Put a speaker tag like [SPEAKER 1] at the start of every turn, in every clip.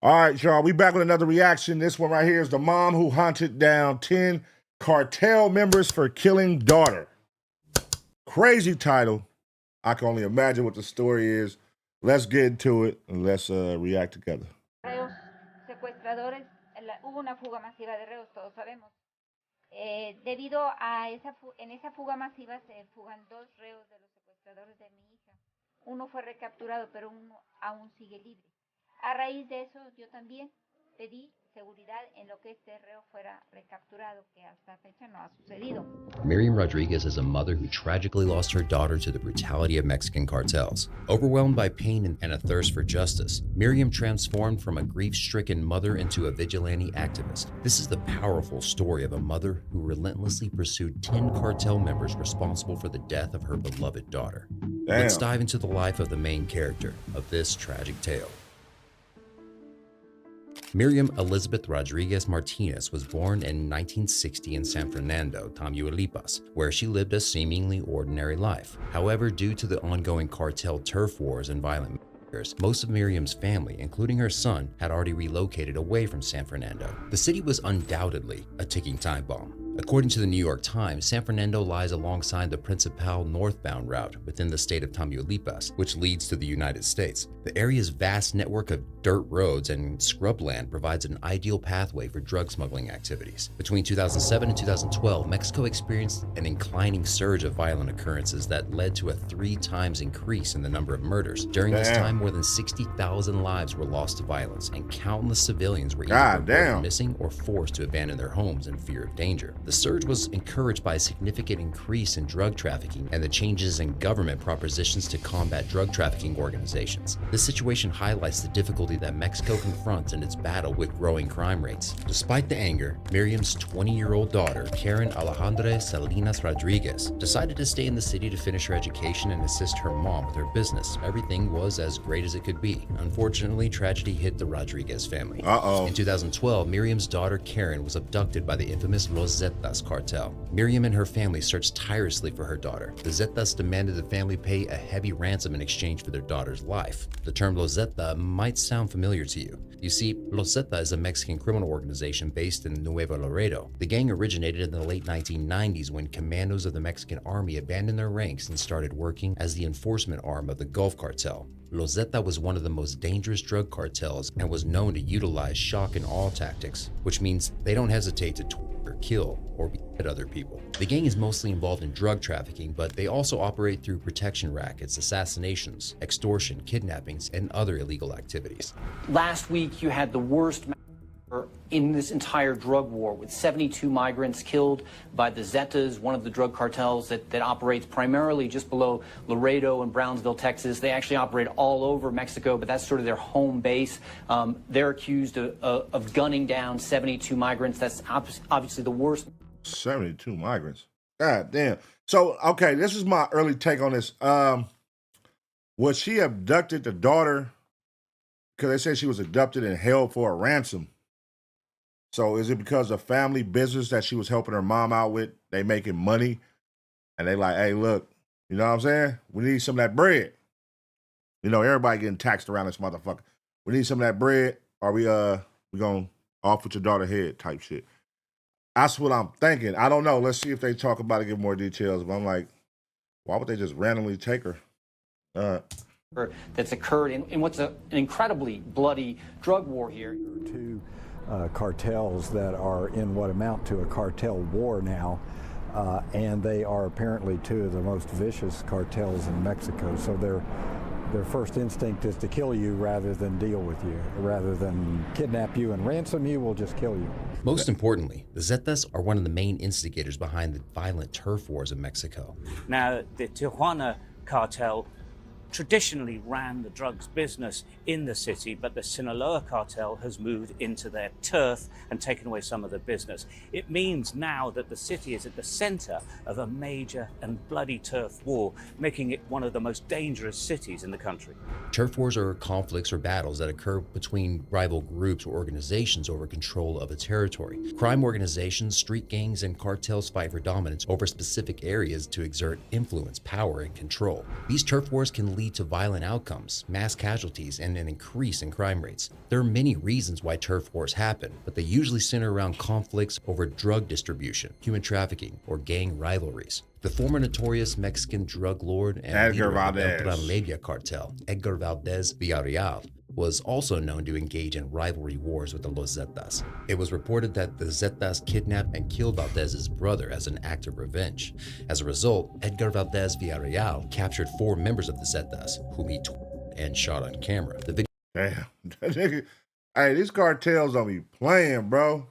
[SPEAKER 1] All right, y'all, we back with another reaction. This one right here is the mom who hunted down 10 cartel members for killing daughter. Crazy title. I can only imagine what the story is. Let's get into it and let's react together.
[SPEAKER 2] Reos, secuestradores, hubo una fuga masiva de reos, todos sabemos. Debido a en esa fuga masiva se fugan 2 reos de los secuestradores de mi hija. Uno fue recapturado, pero uno aún sigue libre. A raíz de eso, yo también pedí seguridad en lo que este reo fuera recapturado, que hasta fecha no ha sucedido.
[SPEAKER 3] Miriam Rodriguez is a mother who tragically lost her daughter to the brutality of Mexican cartels. Overwhelmed by pain and a thirst for justice, Miriam transformed from a grief-stricken mother into a vigilante activist. This is the powerful story of a mother who relentlessly pursued 10 cartel members responsible for the death of her beloved daughter.
[SPEAKER 1] Damn.
[SPEAKER 3] Let's dive into the life of the main character of this tragic tale. Miriam Elizabeth Rodriguez Martinez was born in 1960 in San Fernando, Tamaulipas, where she lived a seemingly ordinary life. However, due to the ongoing cartel turf wars and violent massacres, most of Miriam's family, including her son, had already relocated away from San Fernando. The city was undoubtedly a ticking time bomb. According to the New York Times, San Fernando lies alongside the Principal northbound route within the state of Tamaulipas, which leads to the United States. The area's vast network of dirt roads and scrubland provides an ideal pathway for drug smuggling activities. Between 2007 and 2012, Mexico experienced an inclining surge of violent occurrences that led to a 3 times increase in the number of murders. During this time, more than 60,000 lives were lost to violence, and countless civilians were either missing or forced to abandon their homes in fear of danger. The surge was encouraged by a significant increase in drug trafficking and the changes in government propositions to combat drug trafficking organizations. This situation highlights the difficulty that Mexico confronts in its battle with growing crime rates. Despite the anger, Miriam's 20-year-old daughter, Karen Alejandra Salinas Rodriguez, decided to stay in the city to finish her education and assist her mom with her business. Everything was as great as it could be. Unfortunately, tragedy hit the Rodriguez family. In 2012, Miriam's daughter Karen was abducted by the infamous Los Zetas cartel. Miriam and her family searched tirelessly for her daughter. The Zetas demanded the family pay a heavy ransom in exchange for their daughter's life. The term Los Zeta might sound familiar to you. You see, Los Zeta is a Mexican criminal organization based in Nuevo Laredo. The gang originated in the late 1990s when commandos of the Mexican army abandoned their ranks and started working as the enforcement arm of the Gulf Cartel. Los Zeta was one of the most dangerous drug cartels and was known to utilize shock and awe tactics, which means they don't hesitate to torture, kill, or behead other people. The gang is mostly involved in drug trafficking, but they also operate through protection rackets, assassinations, extortion, kidnappings, and other illegal activities.
[SPEAKER 4] Last week, you had the worst in this entire drug war, with 72 migrants killed by the Zetas, one of the drug cartels that operates primarily just below Laredo and Brownsville, Texas. They actually operate all over Mexico, but that's sort of their home base. They're accused of gunning down 72 migrants. That's obviously the worst.
[SPEAKER 1] 72 migrants. God damn. So, okay, this is my early take on this. Was she abducted the daughter? Because they said she was abducted and held for a ransom. So is it because of family business that she was helping her mom out with? They making money and they like, hey, look, you know what I'm saying? We need some of that bread. You know, everybody getting taxed around this motherfucker. We need some of that bread. Or we gonna off with your daughter head type shit. That's what I'm thinking. I don't know. Let's see if they talk about it, give more details. But I'm like, why would they just randomly take her?
[SPEAKER 4] That's occurred in what's an incredibly bloody drug war here.
[SPEAKER 5] Two cartels that are in what amount to a cartel war now, and they are apparently 2 of the most vicious cartels in Mexico. So their first instinct is to kill you rather than deal with you. Rather than kidnap you and ransom you, we'll just kill you.
[SPEAKER 3] Most importantly, the Zetas are one of the main instigators behind the violent turf wars of Mexico.
[SPEAKER 6] Now, the Tijuana cartel traditionally ran the drugs business in the city, but the Sinaloa cartel has moved into their turf and taken away some of the business. It means now that the city is at the center of a major and bloody turf war, making it one of the most dangerous cities in the country.
[SPEAKER 3] Turf wars are conflicts or battles that occur between rival groups or organizations over control of a territory. Crime organizations, street gangs, and cartels fight for dominance over specific areas to exert influence, power, and control. These turf wars can lead lead to violent outcomes, mass casualties, and an increase in crime rates. There are many reasons why turf wars happen, but they usually center around conflicts over drug distribution, human trafficking, or gang rivalries. The former notorious Mexican drug lord and leader of the Beltran-Leyva cartel, Edgar Valdez Villarreal, was also known to engage in rivalry wars with the Los Zetas. It was reported that the Zetas kidnapped and killed Valdez's brother as an act of revenge. As a result, Edgar Valdez Villarreal captured 4 members of the Zetas, whom he and shot on camera. The video
[SPEAKER 1] Damn. Hey, these cartels don't be playing, bro.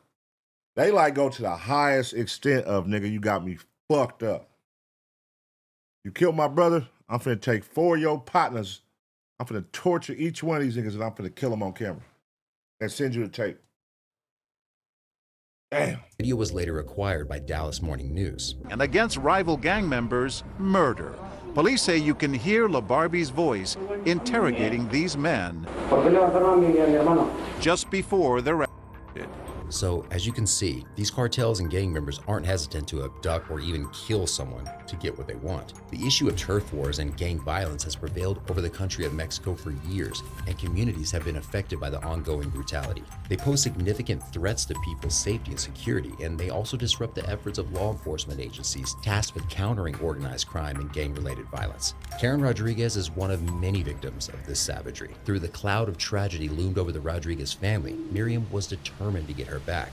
[SPEAKER 1] They like go to the highest extent of, nigga, you got me fucked up. You killed my brother, I'm finna take 4 of your partners. I'm finna torture each one of these niggas and I'm finna kill them on camera and send you the tape. Damn.
[SPEAKER 3] The video was later acquired by Dallas Morning News.
[SPEAKER 7] And against rival gang members, murder. Police say you can hear LaBarbie's voice interrogating these men just before they're arrested.
[SPEAKER 3] So, as you can see, these cartels and gang members aren't hesitant to abduct or even kill someone to get what they want. The issue of turf wars and gang violence has prevailed over the country of Mexico for years, and communities have been affected by the ongoing brutality. They pose significant threats to people's safety and security, and they also disrupt the efforts of law enforcement agencies tasked with countering organized crime and gang-related violence. Karen Rodriguez is one of many victims of this savagery. Through the cloud of tragedy loomed over the Rodriguez family, Miriam was determined to get her back.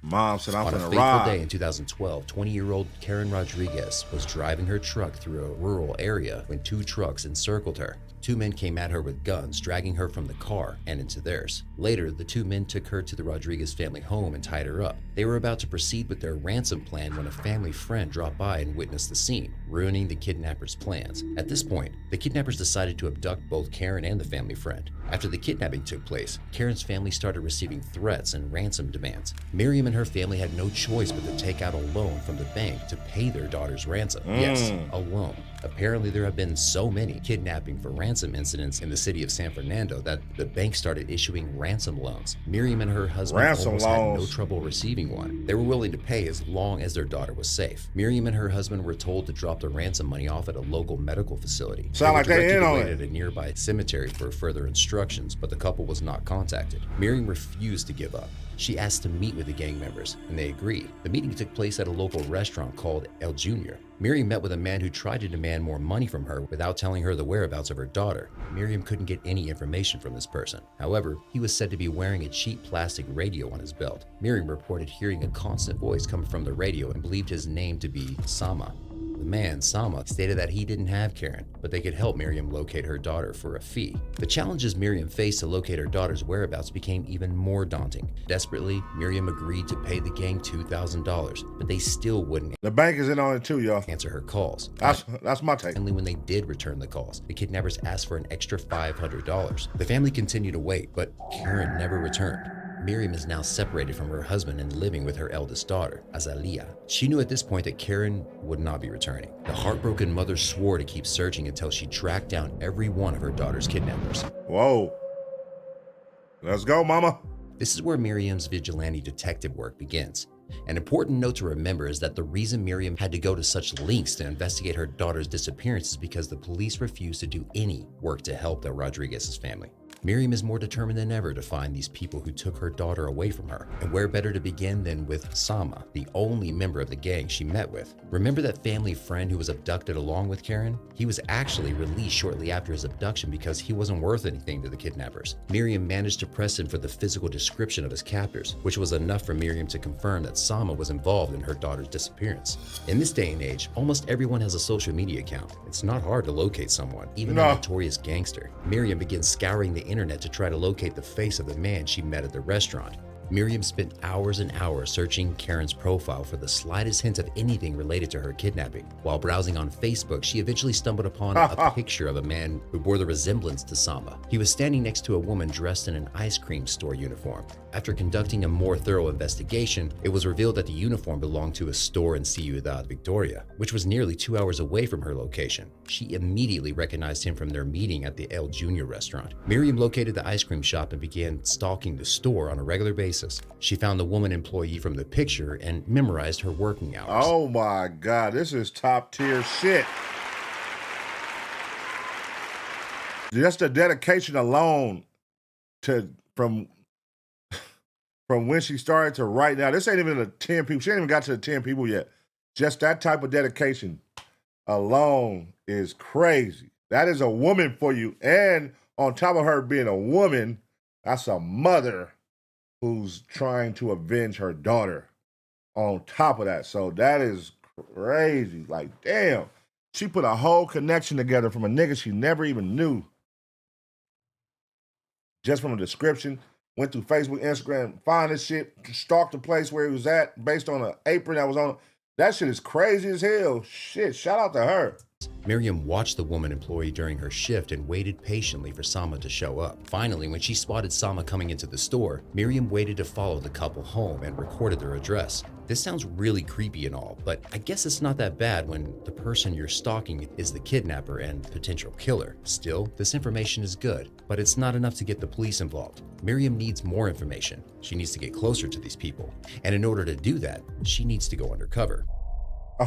[SPEAKER 1] Mom said, I'm
[SPEAKER 3] On a
[SPEAKER 1] finna
[SPEAKER 3] fateful
[SPEAKER 1] ride.
[SPEAKER 3] day in 2012, 20-year-old Karen Rodriguez was driving her truck through a rural area when 2 trucks encircled her. 2 men came at her with guns, dragging her from the car and into theirs. Later, the 2 men took her to the Rodriguez family home and tied her up. They were about to proceed with their ransom plan when a family friend dropped by and witnessed the scene, ruining the kidnappers' plans. At this point, the kidnappers decided to abduct both Karen and the family friend. After the kidnapping took place, Karen's family started receiving threats and ransom demands. Miriam and her family had no choice but to take out a loan from the bank to pay their daughter's ransom. Yes, a loan. Apparently, there have been so many kidnapping for ransom incidents in the city of San Fernando that the bank started issuing ransom loans. Miriam and her husband almost had no trouble receiving one. They were willing to pay as long as their daughter was safe. Miriam and her husband were told to drop the ransom money off at a local medical facility.
[SPEAKER 1] Sound like they in on it.
[SPEAKER 3] At a nearby cemetery for further instructions, but the couple was not contacted. Miriam refused to give up. She asked to meet with the gang members, and they agreed. The meeting took place at a local restaurant called El Junior. Miriam met with a man who tried to demand more money from her without telling her the whereabouts of her daughter. Miriam couldn't get any information from this person. However, he was said to be wearing a cheap plastic radio on his belt. Miriam reported hearing a constant voice coming from the radio and believed his name to be Sama. The man, Sama, stated that he didn't have Karen, but they could help Miriam locate her daughter for a fee. The challenges Miriam faced to locate her daughter's whereabouts became even more daunting. Desperately, Miriam agreed to pay the gang $2,000, but they still wouldn't
[SPEAKER 1] The bank is in on it too, y'all.
[SPEAKER 3] answer her calls.
[SPEAKER 1] That's my take.
[SPEAKER 3] Finally, when they did return the calls, the kidnappers asked for an extra $500. The family continued to wait, but Karen never returned. Miriam is now separated from her husband and living with her eldest daughter, Azalia. She knew at this point that Karen would not be returning. The heartbroken mother swore to keep searching until she tracked down every one of her daughter's kidnappers.
[SPEAKER 1] Whoa. Let's go, mama.
[SPEAKER 3] This is where Miriam's vigilante detective work begins. An important note to remember is that the reason Miriam had to go to such lengths to investigate her daughter's disappearance is because the police refused to do any work to help the Rodriguez's family. Miriam is more determined than ever to find these people who took her daughter away from her. And where better to begin than with Sama, the only member of the gang she met with. Remember that family friend who was abducted along with Karen? He was actually released shortly after his abduction because he wasn't worth anything to the kidnappers. Miriam managed to press him for the physical description of his captors, which was enough for Miriam to confirm that Sama was involved in her daughter's disappearance. In this day and age, almost everyone has a social media account. It's not hard to locate someone, even a notorious gangster. Miriam begins scouring the internet to try to locate the face of the man she met at the restaurant. Miriam spent hours and hours searching Karen's profile for the slightest hint of anything related to her kidnapping. While browsing on Facebook, she eventually stumbled upon a picture of a man who bore the resemblance to Sama. He was standing next to a woman dressed in an ice cream store uniform. After conducting a more thorough investigation, it was revealed that the uniform belonged to a store in Ciudad Victoria, which was nearly 2 hours away from her location. She immediately recognized him from their meeting at the El Junior restaurant. Miriam located the ice cream shop and began stalking the store on a regular basis. She found the woman employee from the picture and memorized her working hours.
[SPEAKER 1] Oh my God, this is top tier shit. just the dedication alone to from when she started to right now. This ain't even a 10 people. She ain't even got to the 10 people yet. Just that type of dedication alone is crazy. That is a woman for you. And on top of her being a woman, that's a mother who's trying to avenge her daughter on top of that. So that is crazy. Like, damn. She put a whole connection together from a nigga she never even knew. Just from a description. Went through Facebook, Instagram, found this shit, stalked the place where he was at based on an apron that was on. That shit is crazy as hell. Shit, shout out to her.
[SPEAKER 3] Miriam watched the woman employee during her shift and waited patiently for Sama to show up. Finally, when she spotted Sama coming into the store, Miriam waited to follow the couple home and recorded their address. This sounds really creepy and all, but I guess it's not that bad when the person you're stalking is the kidnapper and potential killer. Still, this information is good, but it's not enough to get the police involved. Miriam needs more information. She needs to get closer to these people. And in order to do that, she needs to go undercover.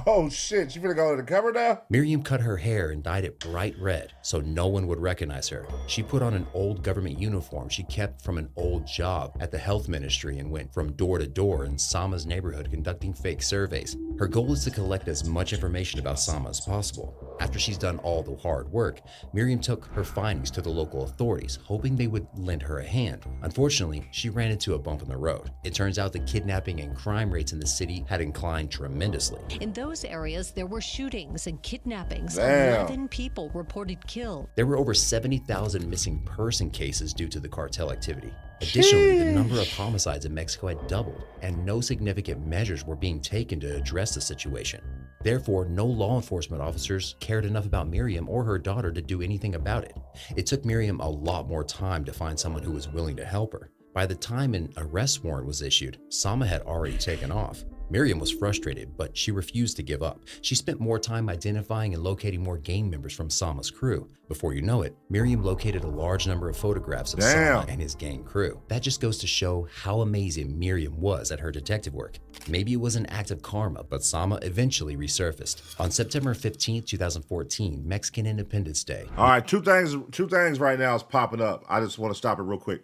[SPEAKER 1] Oh shit, she finna go to the cover now?
[SPEAKER 3] Miriam cut her hair and dyed it bright red so no one would recognize her. She put on an old government uniform she kept from an old job at the health ministry and went from door to door in Sama's neighborhood conducting fake surveys. Her goal is to collect as much information about Sama as possible. After she's done all the hard work, Miriam took her findings to the local authorities, hoping they would lend her a hand. Unfortunately, she ran into a bump in the road. It turns out the kidnapping and crime rates in the city had inclined tremendously.
[SPEAKER 8] In those areas, there were shootings and kidnappings.
[SPEAKER 1] Damn.
[SPEAKER 8] 11 people reported killed.
[SPEAKER 3] There were over 70,000 missing person cases due to the cartel activity. Additionally, the number of homicides in Mexico had doubled, and no significant measures were being taken to address the situation. Therefore, no law enforcement officers cared enough about Miriam or her daughter to do anything about it. It took Miriam a lot more time to find someone who was willing to help her. By the time an arrest warrant was issued, Sama had already taken off. Miriam was frustrated, but she refused to give up. She spent more time identifying and locating more gang members from Sama's crew. Before you know it, Miriam located a large number of photographs of Sama and his gang crew. That just goes to show how amazing Miriam was at her detective work. Maybe it was an act of karma, but Sama eventually resurfaced. On September 15, 2014, Mexican Independence Day.
[SPEAKER 1] All right, two things right now is popping up. I just want to stop it real quick.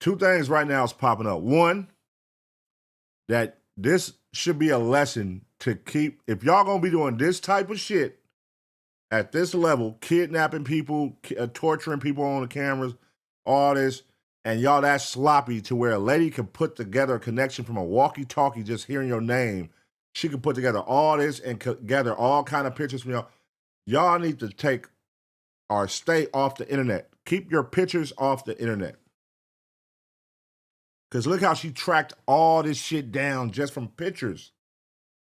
[SPEAKER 1] Two things right now is popping up. One, that this should be a lesson to keep, if y'all gonna be doing this type of shit at this level, kidnapping people, torturing people on the cameras, all this, and y'all that sloppy to where a lady can put together a connection from a walkie-talkie just hearing your name. She can put together all this and gather all kind of pictures from y'all. Y'all need to take or stay off the internet. Keep your pictures off the internet. Because look how she tracked all this shit down just from pictures.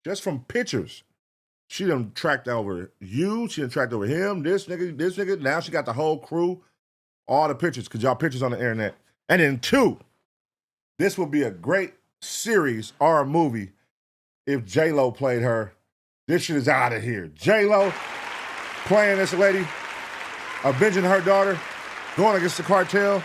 [SPEAKER 1] Just from pictures. She done tracked over you. She done tracked over him, this nigga. Now she got the whole crew, all the pictures, because y'all pictures on the internet. And then two, this would be a great series or a movie if J-Lo played her. This shit is out of here. J-Lo playing this lady, avenging her daughter, going against the cartel.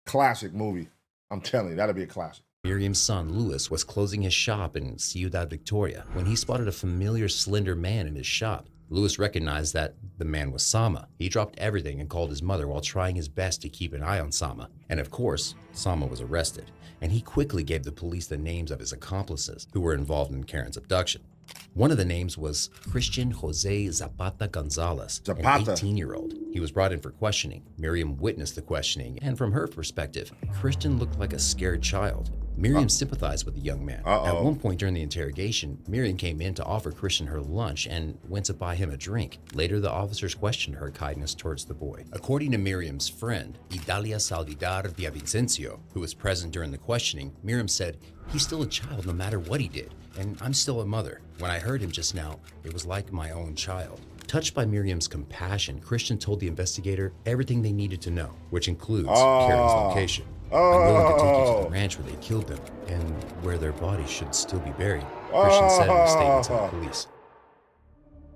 [SPEAKER 1] Classic movie. I'm telling you, that'll be a classic.
[SPEAKER 3] Miriam's son, Louis, was closing his shop in Ciudad Victoria when he spotted a familiar slender man in his shop. Louis recognized that the man was Sama. He dropped everything and called his mother while trying his best to keep an eye on Sama. And of course, Sama was arrested. And he quickly gave the police the names of his accomplices who were involved in Karen's abduction. One of the names was Christian Jose Zapata Gonzalez, an 18-year-old. He was brought in for questioning. Miriam witnessed the questioning, and from her perspective, Christian looked like a scared child. Miriam sympathized with the young man. At one point during the interrogation, Miriam came in to offer Christian her lunch and went to buy him a drink. Later, the officers questioned her kindness towards the boy. According to Miriam's friend, Idalia Salvidar Villavicencio, who was present during the questioning, Miriam said, "He's still a child no matter what he did, and I'm still a mother. When I heard him just now, it was like my own child." Touched by Miriam's compassion, Christian told the investigator everything they needed to know, which includes Karen's location. "I'm willing to take you to the ranch where they killed them and where their bodies should still be buried," Christian said in a statement to the police.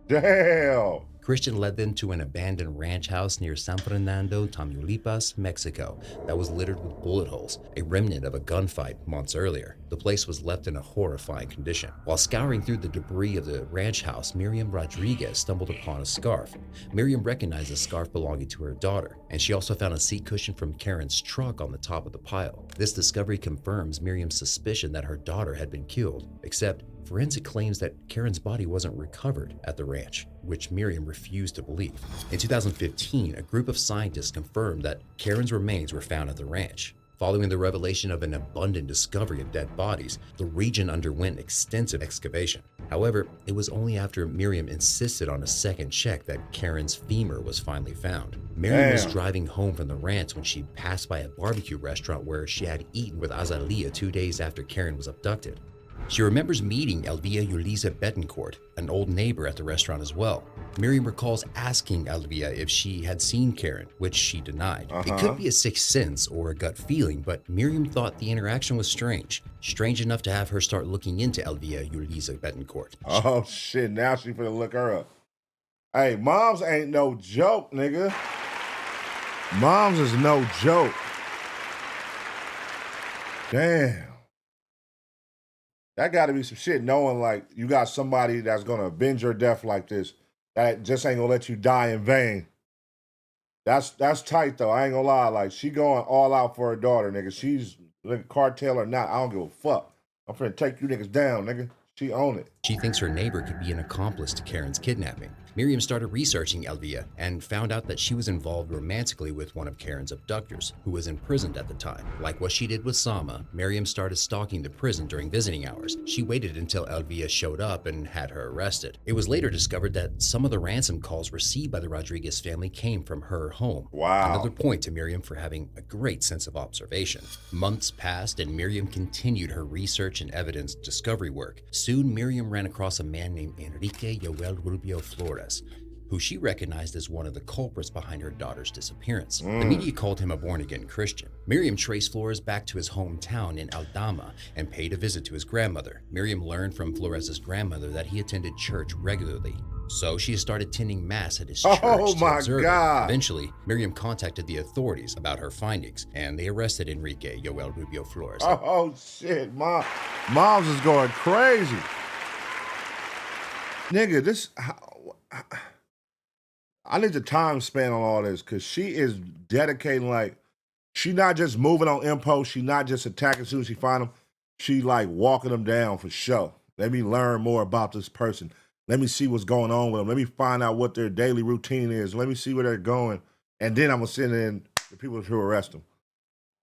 [SPEAKER 1] Damn.
[SPEAKER 3] Christian led them to an abandoned ranch house near San Fernando, Tamaulipas, Mexico, that was littered with bullet holes, a remnant of a gunfight months earlier. The place was left in a horrifying condition. While scouring through the debris of the ranch house, Miriam Rodriguez stumbled upon a scarf. Miriam recognized the scarf belonging to her daughter, and she also found a seat cushion from Karen's truck on the top of the pile. This discovery confirms Miriam's suspicion that her daughter had been killed, except forensic claims that Karen's body wasn't recovered at the ranch, which Miriam refused to believe. In 2015, a group of scientists confirmed that Karen's remains were found at the ranch. Following the revelation of an abundant discovery of dead bodies, the region underwent extensive excavation. However, it was only after Miriam insisted on a second check that Karen's femur was finally found. Miriam was driving home from the ranch when she passed by a barbecue restaurant where she had eaten with Azalea 2 days after Karen was abducted. She remembers meeting Elvia Yulisa Betancourt, an old neighbor at the restaurant as well. Miriam recalls asking Elvia if she had seen Karen, which she denied. It could be a sixth sense or a gut feeling, but Miriam thought the interaction was strange enough to have her start looking into Elvia Yulisa Betancourt.
[SPEAKER 1] Oh shit, now she finna look her up. Hey, moms ain't no joke, nigga. Moms is no joke. Damn. That gotta be some shit, knowing like you got somebody that's gonna avenge your death like this, that just ain't gonna let you die in vain. That's tight though. I ain't gonna lie. Like she going all out for her daughter, nigga. She's like cartel or not, I don't give a fuck. I'm finna take you niggas down, nigga. She own it.
[SPEAKER 3] She thinks her neighbor could be an accomplice to Karen's kidnapping. Miriam started researching Elvia and found out that she was involved romantically with one of Karen's abductors, who was imprisoned at the time. Like what she did with Sama, Miriam started stalking the prison during visiting hours. She waited until Elvia showed up and had her arrested. It was later discovered that some of the ransom calls received by the Rodriguez family came from her home.
[SPEAKER 1] Wow.
[SPEAKER 3] Another point to Miriam for having a great sense of observation. Months passed and Miriam continued her research and evidence discovery work. Soon, Miriam ran across a man named Enrique Yoel Rubio Flores, who she recognized as one of the culprits behind her daughter's disappearance. The media called him a born-again Christian. Miriam traced Flores back to his hometown in Aldama and paid a visit to his grandmother. Miriam learned from Flores' grandmother that he attended church regularly, so she started attending mass at his church to observe it. Eventually, Miriam contacted the authorities about her findings, and they arrested Enrique Yoel Rubio Flores.
[SPEAKER 1] Oh shit, moms is going crazy. Nigga, I need the time span on all this, because she is dedicating, like, she not just moving on impulse, she not just attacking as soon as she find them, she like walking them down for sure. Let me learn more about this person. Let me see what's going on with them. Let me find out what their daily routine is. Let me see where they're going. And then I'm gonna send in the people to arrest them.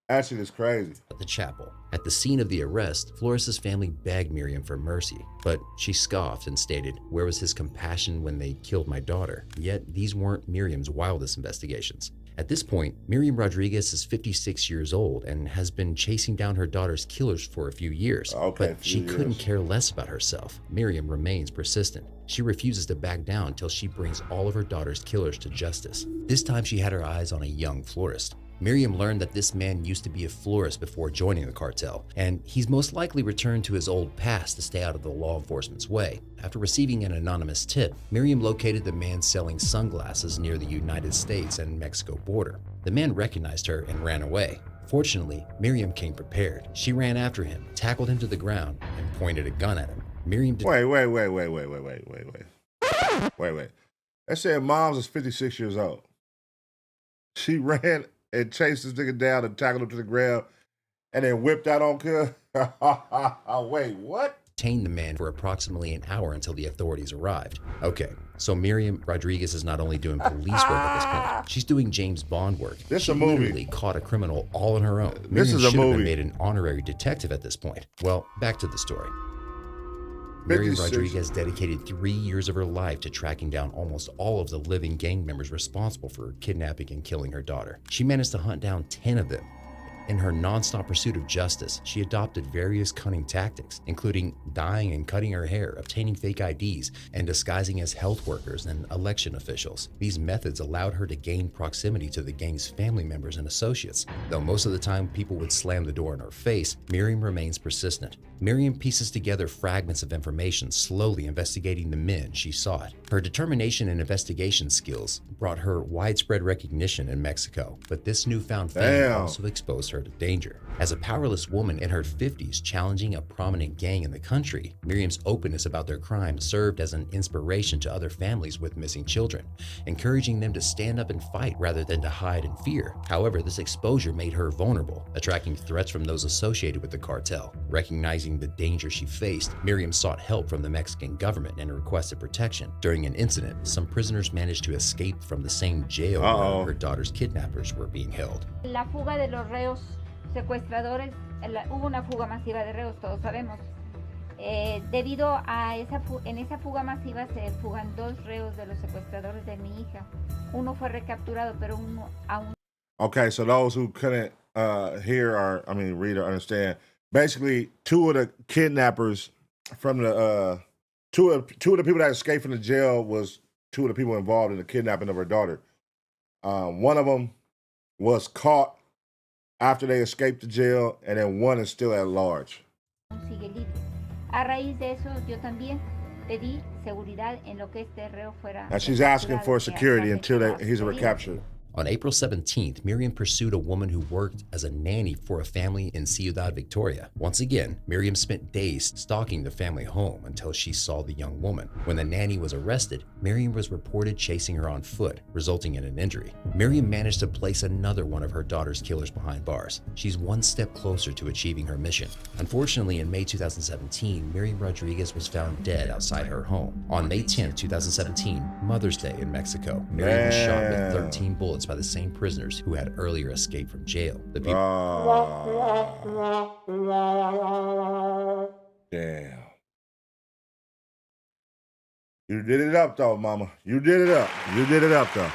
[SPEAKER 1] That shit is crazy.
[SPEAKER 3] At the chapel. At the scene of the arrest, Flores' family begged Miriam for mercy, but she scoffed and stated, "Where was his compassion when they killed my daughter?" Yet these weren't Miriam's wildest investigations. At this point, Miriam Rodriguez is 56 years old and has been chasing down her daughter's killers for a few years. But she couldn't care less about herself. Miriam remains persistent. She refuses to back down until she brings all of her daughter's killers to justice. This time she had her eyes on a young florist. Miriam learned that this man used to be a florist before joining the cartel, and he's most likely returned to his old past to stay out of the law enforcement's way. After receiving an anonymous tip, Miriam located the man selling sunglasses near the United States and Mexico border. The man recognized her and ran away. Fortunately, Miriam came prepared. She ran after him, tackled him to the ground, and pointed a gun at him. Miriam did—
[SPEAKER 1] Wait. That said moms is 56 years old. She ran and chased this nigga down and tackled him to the ground and then whipped out on kill. Wait, what?
[SPEAKER 3] Detained the man for approximately an hour until the authorities arrived. Okay, so Miriam Rodriguez is not only doing police work at this point, she's doing James Bond work.
[SPEAKER 1] This
[SPEAKER 3] she
[SPEAKER 1] a movie.
[SPEAKER 3] Literally caught a criminal all on her own.
[SPEAKER 1] This
[SPEAKER 3] Miriam
[SPEAKER 1] is a
[SPEAKER 3] should have
[SPEAKER 1] movie.
[SPEAKER 3] been made an honorary detective at this point. Well, back to the story. Miriam
[SPEAKER 1] 56.
[SPEAKER 3] Rodriguez dedicated 3 years of her life to tracking down almost all of the living gang members responsible for kidnapping and killing her daughter. She managed to hunt down 10 of them. In her nonstop pursuit of justice, she adopted various cunning tactics, including dyeing and cutting her hair, obtaining fake IDs, and disguising as health workers and election officials. These methods allowed her to gain proximity to the gang's family members and associates. Though most of the time people would slam the door in her face, Miriam remains persistent. Miriam pieces together fragments of information, slowly investigating the men she sought. Her determination and investigation skills brought her widespread recognition in Mexico, but this newfound fame also exposed her to danger. As a powerless woman in her 50s challenging a prominent gang in the country, Miriam's openness about their crimes served as an inspiration to other families with missing children, encouraging them to stand up and fight rather than to hide in fear. However, this exposure made her vulnerable, attracting threats from those associated with the cartel. Recognizing the danger she faced, Miriam sought help from the Mexican government and requested protection. During an incident, some prisoners managed to escape from the same jail where her daughter's kidnappers were being held.
[SPEAKER 2] La fuga de los reos secuestradores, hubo una fuga masiva de reos, todos sabemos. Debido a en esa fuga masiva se fugan 2 reos de los secuestradores de mi hija. Uno fue recapturado, pero uno aún.
[SPEAKER 1] Okay, so those who couldn't hear or read or understand, basically 2 of the kidnappers from the two of the people that escaped from the jail was 2 of the people involved in the kidnapping of her daughter. One of them was caught after they escaped the jail, and then one is still at large.
[SPEAKER 2] Sigue libre. A raíz de eso, yo también pedí seguridad en lo que este reo fuera.
[SPEAKER 1] And she's asking for security until he's recaptured.
[SPEAKER 3] On April 17th, Miriam pursued a woman who worked as a nanny for a family in Ciudad Victoria. Once again, Miriam spent days stalking the family home until she saw the young woman. When the nanny was arrested, Miriam was reported chasing her on foot, resulting in an injury. Miriam managed to place another one of her daughter's killers behind bars. She's one step closer to achieving her mission. Unfortunately, in May 2017, Miriam Rodriguez was found dead outside her home. On May 10, 2017, Mother's Day in Mexico, Miriam was shot with 13 bullets by the same prisoners who had earlier escaped from jail.
[SPEAKER 1] Damn. You did it up though, mama. You did it up. You did it up though.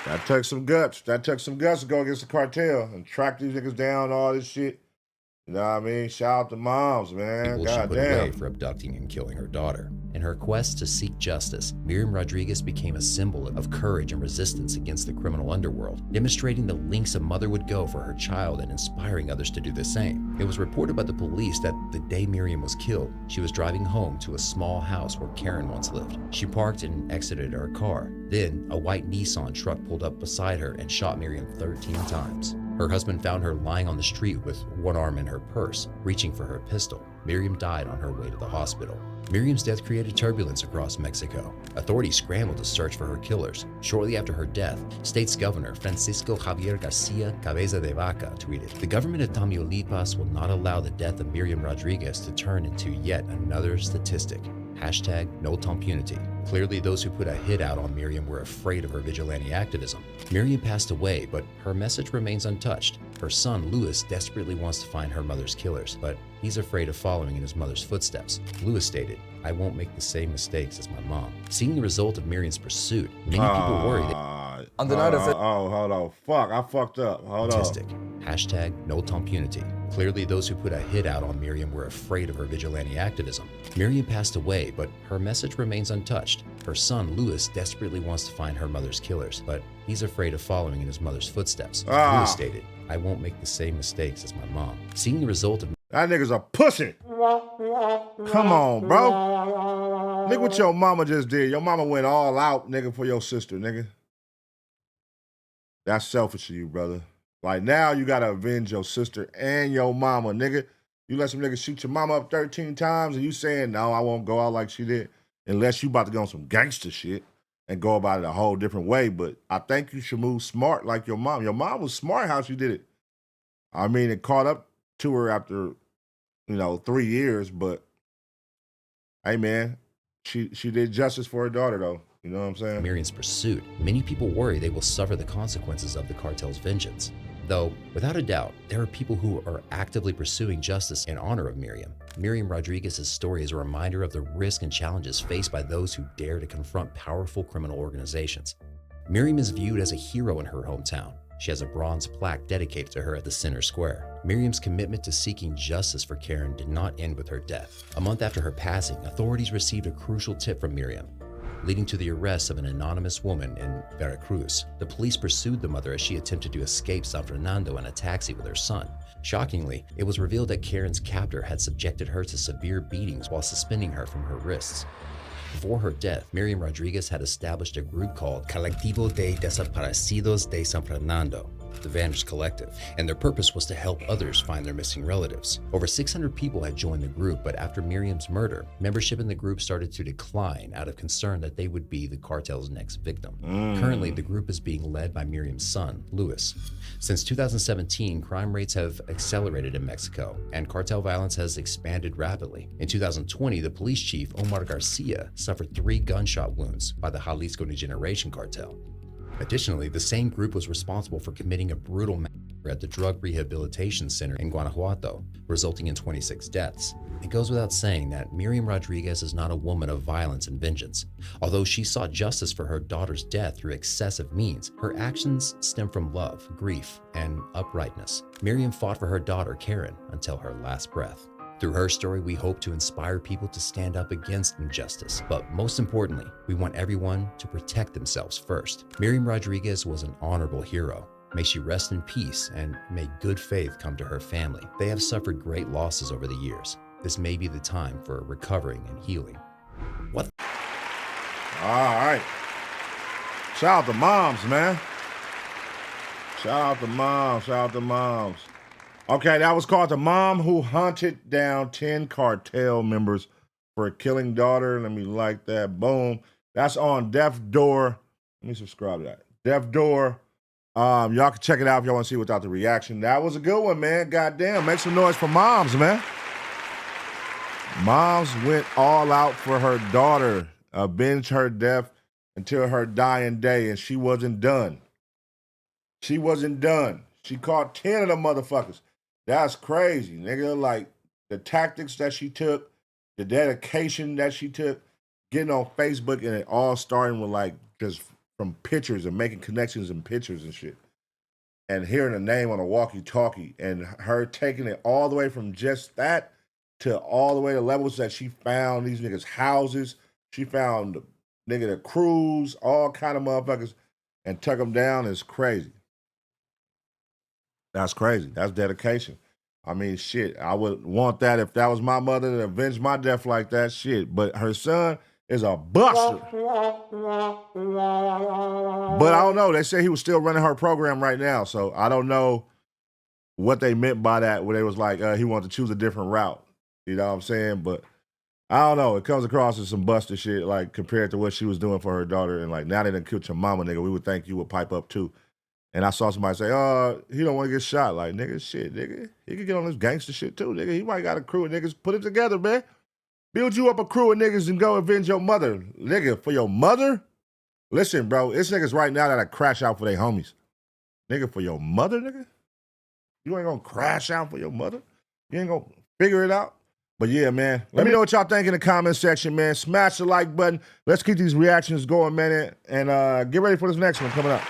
[SPEAKER 1] That took some guts. That took some guts to go against the cartel and track these niggas down, all this shit. You know what I mean? Shout out to moms, man.
[SPEAKER 3] People she put away for abducting and killing her daughter. In her quest to seek justice, Miriam Rodriguez became a symbol of courage and resistance against the criminal underworld, demonstrating the lengths a mother would go for her child and inspiring others to do the same. It was reported by the police that the day Miriam was killed, she was driving home to a small house where Karen once lived. She parked and exited her car. Then, a white Nissan truck pulled up beside her and shot Miriam 13 times. Her husband found her lying on the street with one arm in her purse, reaching for her pistol. Miriam died on her way to the hospital. Miriam's death created turbulence across Mexico. Authorities scrambled to search for her killers. Shortly after her death, State's Governor Francisco Javier Garcia Cabeza de Vaca tweeted, "The government of Tamaulipas will not allow the death of Miriam Rodriguez to turn into yet another statistic. Hashtag no impunity." Clearly, those who put a hit out on Miriam were afraid of her vigilante activism. Miriam passed away, but her message remains untouched. Her son, Louis, desperately wants to find her mother's killers, but he's afraid of following in his mother's footsteps. Louis stated, "I won't make the same mistakes as my mom." Seeing the result of Miriam's pursuit, many people worry that
[SPEAKER 1] on the night of it. Hold on. Fuck, I fucked up. Hold on.
[SPEAKER 3] Hashtag no impunity. Clearly, those who put a hit out on Miriam were afraid of her vigilante activism. Miriam passed away, but her message remains untouched. Her son, Louis, desperately wants to find her mother's killers, but he's afraid of following in his mother's footsteps. Louis stated, "I won't make the same mistakes as my mom." Seeing the result of
[SPEAKER 1] that nigga's a pussy. Come on, bro. Look what your mama just did. Your mama went all out, nigga, for your sister, nigga. That's selfish of you, brother. Like, now you gotta avenge your sister and your mama, nigga. You let some nigga shoot your mama up 13 times and you saying, no, I won't go out like she did. Unless you about to go on some gangster shit and go about it a whole different way. But I think you should move smart like your mom. Your mom was smart how she did it. I mean, it caught up to her after, 3 years, but hey, man, she did justice for her daughter, though. You know what I'm saying?
[SPEAKER 3] Miriam's pursuit, many people worry they will suffer the consequences of the cartel's vengeance. Though, without a doubt, there are people who are actively pursuing justice in honor of Miriam. Miriam Rodriguez's story is a reminder of the risks and challenges faced by those who dare to confront powerful criminal organizations. Miriam is viewed as a hero in her hometown. She has a bronze plaque dedicated to her at the center square. Miriam's commitment to seeking justice for Karen did not end with her death. A month after her passing, authorities received a crucial tip from Miriam. leading to the arrest of an anonymous woman in Veracruz. The police pursued the mother as she attempted to escape San Fernando in a taxi with her son. Shockingly, it was revealed that Karen's captor had subjected her to severe beatings while suspending her from her wrists. Before her death, Miriam Rodriguez had established a group called Colectivo de Desaparecidos de San Fernando, the Vanished Collective, and their purpose was to help others find their missing relatives. Over 600 people had joined the group, but after Miriam's murder, membership in the group started to decline out of concern that they would be the cartel's next victim. Currently, the group is being led by Miriam's son, Luis. Since 2017, crime rates have accelerated in Mexico, and cartel violence has expanded rapidly. In 2020, the police chief, Omar Garcia, suffered 3 gunshot wounds by the Jalisco New Generation cartel. Additionally, the same group was responsible for committing a brutal massacre at the Drug Rehabilitation Center in Guanajuato, resulting in 26 deaths. It goes without saying that Miriam Rodriguez is not a woman of violence and vengeance. Although she sought justice for her daughter's death through excessive means, her actions stem from love, grief, and uprightness. Miriam fought for her daughter, Karen, until her last breath. Through her story, we hope to inspire people to stand up against injustice. But most importantly, we want everyone to protect themselves first. Miriam Rodriguez was an honorable hero. May she rest in peace, and may good faith come to her family. They have suffered great losses over the years. This may be the time for recovering and healing.
[SPEAKER 1] All right. Shout out to moms, man. Shout out to moms. Shout out to moms. Okay, that was called The Mom Who Hunted Down 10 Cartel Members for Killing Daughter. Let me like that. Boom. That's on DeathDoor. Let me subscribe to that. DeathDoor. Y'all can check it out if y'all want to see without the reaction. That was a good one, man. Goddamn. Make some noise for moms, man. Moms went all out for her daughter, avenged her death until her dying day, and she wasn't done. She wasn't done. She caught 10 of them motherfuckers. That's crazy, nigga. Like, the tactics that she took, the dedication that she took, getting on Facebook, and it all starting with, like, just from pictures and making connections and pictures and shit. And hearing a name on a walkie-talkie, and her taking it all the way from just that to all the way to levels that she found these niggas' houses. She found the crews, all kind of motherfuckers, and took them down is crazy. That's crazy. That's dedication. I mean, shit, I would want that if that was my mother to avenge my death like that, shit. But her son is a buster. But I don't know. They say he was still running her program right now, so I don't know what they meant by that, where they was like, he wanted to choose a different route. You know what I'm saying? But I don't know. It comes across as some buster shit, like, compared to what she was doing for her daughter. And, like, now they done killed your mama, nigga. We would think you would pipe up, too. And I saw somebody say, he don't want to get shot. Like, nigga, shit, nigga. He could get on this gangster shit, too, nigga. He might got a crew of niggas. Put it together, man. Build you up a crew of niggas and go avenge your mother. Nigga, for your mother? Listen, bro, it's niggas right now that crash out for their homies. Nigga, for your mother, nigga? You ain't gonna crash out for your mother? You ain't gonna figure it out? But yeah, man, let me know what y'all think in the comment section, man. Smash the like button. Let's keep these reactions going, man. And get ready for this next one coming up.